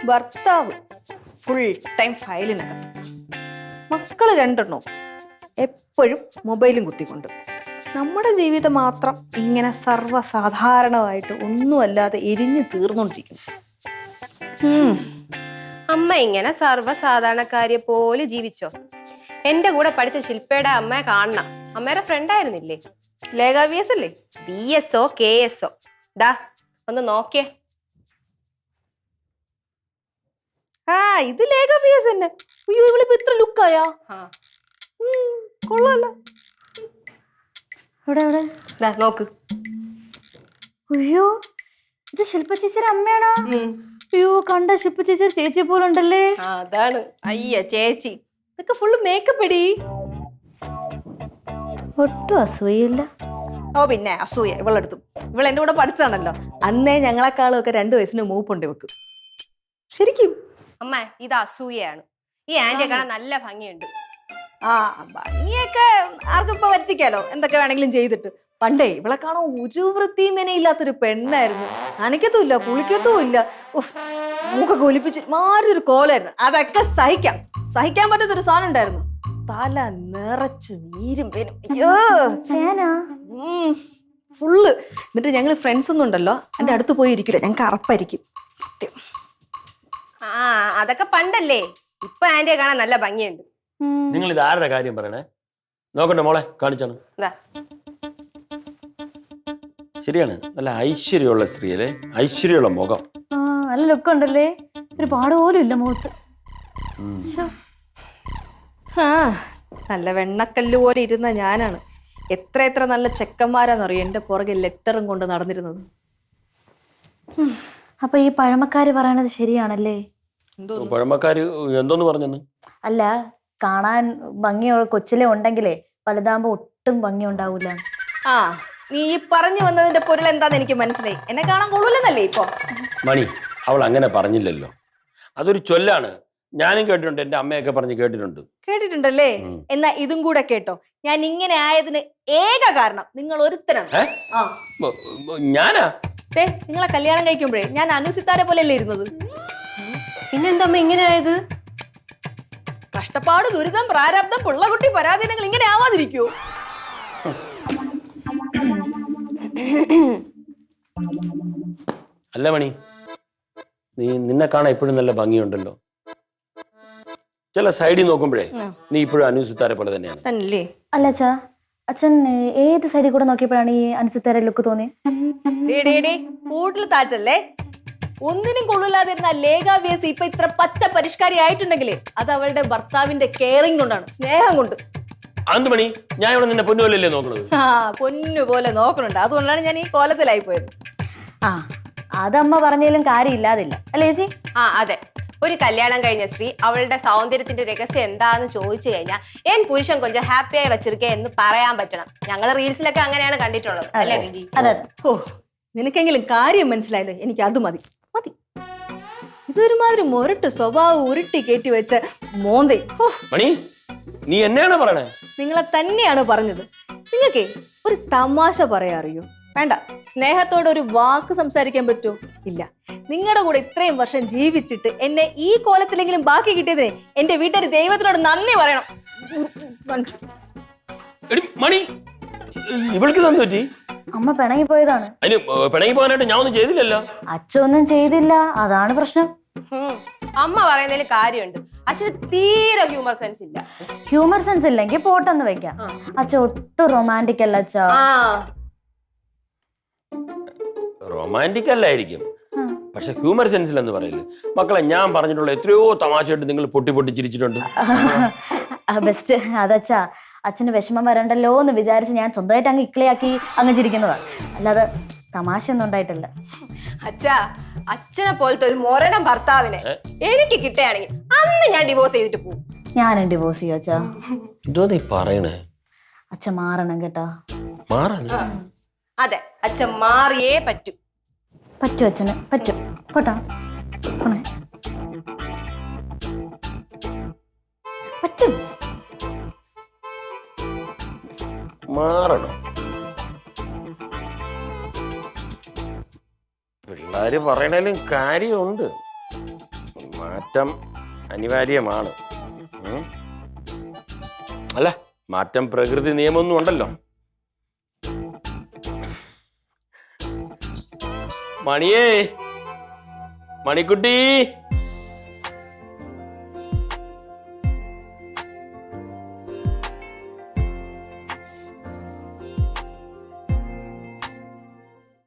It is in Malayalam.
ഭർത്താവ് ഫുൾ ടൈം ഫയലിനകത്ത്, മക്കള് രണ്ടെണ്ണവും എപ്പോഴും മൊബൈലും കുത്തിക്കൊണ്ട്. നമ്മുടെ ജീവിതം മാത്രം ഇങ്ങനെ സർവ്വസാധാരണമായിട്ട് ഒന്നുമല്ലാതെ എരിഞ്ഞു തീർന്നുകൊണ്ടിരിക്കുന്നു. അമ്മ ഇങ്ങനെ സർവ്വസാധാരണക്കാരിയെ പോലെ ജീവിച്ചോ? എന്റെ കൂടെ പഠിച്ച ശില്പയുടെ അമ്മയെ കാണണം. അമ്മയുടെ ഫ്രണ്ട് ആയിരുന്നില്ലേ? ലേഖ VS അല്ലേ? BSO KSO. ദാ ഒന്ന് നോക്കിയേ. ആ, ഇത് ലേഖ VS തന്നെ. അയ്യോ, ഇവളിപ്പോ ഇത്ര ലുക്കായാ? കൊള്ളാലോ. ഇവിടെ ഇവിടെ ദാ നോക്ക്. അയ്യോ, ഇത് ശില്പ ചേച്ചിയുടെ അമ്മയാണോ? അയ്യോ, കണ്ട ശില്പ ചേച്ചി ചേച്ചിയെ പോലെ ഉണ്ടല്ലേ. അതാണ്. അയ്യ ചേച്ചി, ഇതൊക്കെ ഫുള്ള് മേക്കപ്പ് ഇടി. ഒട്ടും അസൂയില്ല. ഓ പിന്നെ അസൂയ ഇവളെടുത്തു. ഇവൾ എന്റെ കൂടെ പഠിച്ചാണല്ലോ. അന്നേ ഞങ്ങളെക്കാളും ഒക്കെ 2 വയസ്സിന് മൂപ്പുണ്ട് ഇവക്ക്. ശരിക്കും അമ്മ ഇത് അസൂയയാണ്. ഈ ആന്റിയെ കാണാൻ നല്ല ഭംഗിയുണ്ട്. ആ, ഭംഗിയൊക്കെ ആർക്കും ഇപ്പൊ വരുത്തിക്കാലോ, എന്തൊക്കെ വേണമെങ്കിലും ചെയ്തിട്ട്. പണ്ടേ ഇവളെ കാണാൻ ഒരു വൃത്തിയും മെനയില്ലാത്തൊരു പെണ്ണായിരുന്നു. നനയ്ക്കത്തുമില്ല, കുളിക്കത്തുമില്ല, മൂക്കൊക്കെ ഒലിപ്പിച്ച് മാറിയൊരു കോലായിരുന്നു. അതൊക്കെ സഹിക്കാൻ പറ്റാത്തൊരു സാധനം ഉണ്ടായിരുന്നു. തല നിറച്ച് നീരും പേനും. അയ്യോ, ഫുള്ള്. എന്നിട്ട് ഞങ്ങൾ ഫ്രണ്ട്സ് ഒന്നും ഉണ്ടല്ലോ, എന്റെ അടുത്ത് പോയി ഇരിക്കില്ല, ഞങ്ങൾക്ക് അറപ്പായിരിക്കും. ആ, അതൊക്കെ പണ്ടല്ലേ. ഇപ്പൊ ആന്റിയെ കാണാൻ നല്ല ഭംഗിയുണ്ട്. നിങ്ങൾ ഇത് ആരുടെ കാര്യം പറയണേ? നോക്കട്ടെ മോളെ, കാണിച്ചാണ്. ശരിയാണ്, നല്ല ഐശ്വര്യമുള്ള സ്ത്രീ അല്ലേ, ഐശ്വര്യമുള്ള മുഖം. നല്ല ലുക്ക് ഉണ്ടല്ലേ, ഒരു പാട് പോലും ഇല്ല മുഖത്ത്. ആ, നല്ല വെണ്ണക്കല്ല് പോലെ ഇരുന്ന ഞാനാണ് എത്ര നല്ല ചെക്കന്മാരാന്നറിയോ എന്റെ പുറകെ ലെറ്ററും കൊണ്ട് നടന്നിരുന്നത്. അപ്പൊ ഈ പഴമക്കാര് പറയണത് ശരിയാണല്ലേ? പഴമക്കാര് എന്തോന്ന് പറഞ്ഞെന്ന്? അല്ല, കാണാൻ ഭംഗിയുള്ള കൊച്ചിലെ ഉണ്ടെങ്കിലേ വലുതാകുമ്പോ ഒട്ടും ഭംഗി ഉണ്ടാവൂല. ആ, നീ ഈ പറഞ്ഞു വന്നതിന്റെ പൊരുൾ എന്താന്ന് എനിക്ക് മനസ്സിലായി. എന്നെ കാണാൻ കൊള്ളൂലെന്നല്ലേ ഇപ്പൊ? മണി, അവൾ അങ്ങനെ പറഞ്ഞില്ലല്ലോ, അതൊരു ചൊല്ലാണ്. ഞാനും കേട്ടിട്ടുണ്ട്, എന്റെ അമ്മയൊക്കെ പറഞ്ഞ് കേട്ടിട്ടുണ്ടല്ലേ? എന്നാ ഇതും കൂടെ കേട്ടോ. ഞാൻ ഇങ്ങനെ ആയതിന് ഏക കാരണം നിങ്ങൾ ഒരുത്തനാണ്. ഞാനാ? നിങ്ങളെ കല്യാണം കഴിക്കുമ്പോഴേ ഞാൻ അനുസിത്താരെ പോലെയല്ലേ ഇരുന്നത്? പിന്നെന്താ ഇങ്ങനെ ആയത്? കഷ്ടപ്പാട്, ദുരിതം, പ്രാരാബ്ദം, പിള്ളകുട്ടി പരാധീനങ്ങൾ ഇങ്ങനെ ആവാതിരിക്കൂ? അല്ല മണി, നിന്നെ കാണാൻ ഇപ്പോഴും നല്ല ഭംഗിയുണ്ടല്ലോ. ചില സൈഡിൽ നോക്കുമ്പോഴേ നീ ഇപ്പോഴും അനുസിത്താരെ പോലെ തന്നെയാണ്. അല്ല അച്ഛാ, അച്ഛൻ ഏത് സൈഡിൽ കൂടെ നോക്കിയപ്പോഴാണ് ഈ അനുസിത്താരെ ലുക്ക് തോന്നി? കൂടുതൽ താറ്റല്ലേ? ഒന്നിനും കൊള്ളില്ലാതിരുന്ന ലേഖ VS ഇപ്പൊ ഇത്ര പച്ച പരിഷ്കാരി ആയിട്ടുണ്ടെങ്കിലേ അത് അവളുടെ ഭർത്താവിന്റെ കെയറിംഗ് കൊണ്ടാണ്, സ്നേഹം കൊണ്ട്. മണി, ഞാൻ ഇവിടെ നിന്നെ പൊന്നുപോലല്ലേ നോക്കണത്? ആ, പൊന്നുപോലെ നോക്കണുണ്ട്. അതുകൊണ്ടാണ് ഞാൻ ഈ കോലത്തിലായി പോയത്. ആ, അതമ്മ പറഞ്ഞാലും കാര്യമില്ലാതില്ല അല്ലേ ചേച്ചി? ആ, അതെ. ഒരു കല്യാണം കഴിഞ്ഞ സ്ത്രീ അവളുടെ സൗന്ദര്യത്തിന്റെ രഹസ്യം എന്താന്ന് ചോദിച്ചു കഴിഞ്ഞാൽ എൻ പുരുഷൻ കൊഞ്ചം ഹാപ്പിയായി വെച്ചിരിക്കുക എന്ന് പറയാൻ പറ്റണം. ഞങ്ങൾ റീൽസിലൊക്കെ അങ്ങനെയാണ് കണ്ടിട്ടുള്ളത് അല്ലേ വിങ്കി? അതെ. ഓ, നിനക്കെങ്കിലും കാര്യം മനസ്സിലായല്ലോ. എനിക്ക് അത് മതി. ഇതൊരുമാതിരി മൊരട്ട് സ്വഭാവം ഉരുട്ടി കയറ്റി വെച്ച മോന്തേ. മണി, നീ എന്നെയാണോ പറയണേ? നിങ്ങളെ തന്നെയാണ് പറഞ്ഞത്. നിങ്ങൾക്കേ ഒരു തമാശ പറയാ അറിയോ? വേണ്ട, സ്നേഹത്തോടെ ഒരു വാക്ക് സംസാരിക്കാൻ പറ്റുമോ? ഇല്ല. നിങ്ങളുടെ കൂടെ ഇത്രയും വർഷം ജീവിച്ചിട്ട് എന്നെ ഈ കോലത്തിലെങ്കിലും ബാക്കി കിട്ടിയതിനെ എന്റെ വീട്ടുകാർ ദൈവത്തിനോട് നന്ദി പറയണം. മണി, ഇവൾക്ക് തന്നെ പറ്റി? അമ്മ പിണങ്ങി പോയതാണ്. പിണങ്ങി പോകാനായിട്ട് ഞാൻ ഒന്നും ചെയ്തില്ലല്ലോ. അച്ഛനൊന്നും ചെയ്തില്ല, അതാണ് പ്രശ്നം. അമ്മ പറയുന്നതിൽ കാര്യമുണ്ട്. അച്ഛന് തീരെ ഹ്യൂമർ സെൻസ് ഇല്ല. ഹ്യൂമർ സെൻസ് ഇല്ലെങ്കിൽ പോട്ടെന്ന് വെക്കാം. അച്ഛൻ ഒട്ടും റൊമാൻറ്റിക് അല്ല അച്ഛാ. റൊമാൻറ്റിക് അല്ലായിരിക്കും, പക്ഷെ ഹ്യൂമർ സെൻസിൽ എന്ന് പറയില്ലേ മക്കളെ. ഞാൻ പറഞ്ഞിട്ടുള്ള എത്രയോ തമാശയായിട്ട് നിങ്ങൾ പൊട്ടി പൊട്ടി ചിരിച്ചിട്ടുണ്ട്. ബെസ്റ്റ് അതച്ഛാ. അച്ഛന് വിഷമം വരണ്ടല്ലോ എന്ന് വിചാരിച്ച് ഞാൻ സ്വന്തമായിട്ട് അങ്ങ് ഇക്ലിയാക്കി അങ്ങ് ചിരിക്കുന്നതാ, അല്ലാതെ തമാശ ഒന്നും ഉണ്ടായിട്ടില്ല. അച്ഛാ, അച്ഛനെ പോലത്തെ ഒരു മൊരടം ഭർത്താവിനെ എനിക്ക് കിട്ടുകയാണെങ്കിൽ അന്ന് ഞാൻ ഡിവോഴ്സ് ചെയ്തിട്ട് പോകും. ഞാനും ഡിവോഴ്സ് ചെയ്യും അച്ഛാ. എന്തോ നീ പറയണേ? അച്ഛൻ മാറണം കേട്ടോ. അതെ, അച്ഛൻ മാറിയേ പറ്റൂ. പറ്റും അച്ഛന്, പറ്റും. പോട്ടോ, പറ്റും. മാറണം. പിള്ളേര് പറയണേലും കാര്യമുണ്ട്. മാറ്റം അനിവാര്യമാണ്. ഉം. അല്ല, മാറ്റം പ്രകൃതി നിയമമൊന്നും ഉണ്ടല്ലോ. മണിയേ, മണിക്കുട്ടി.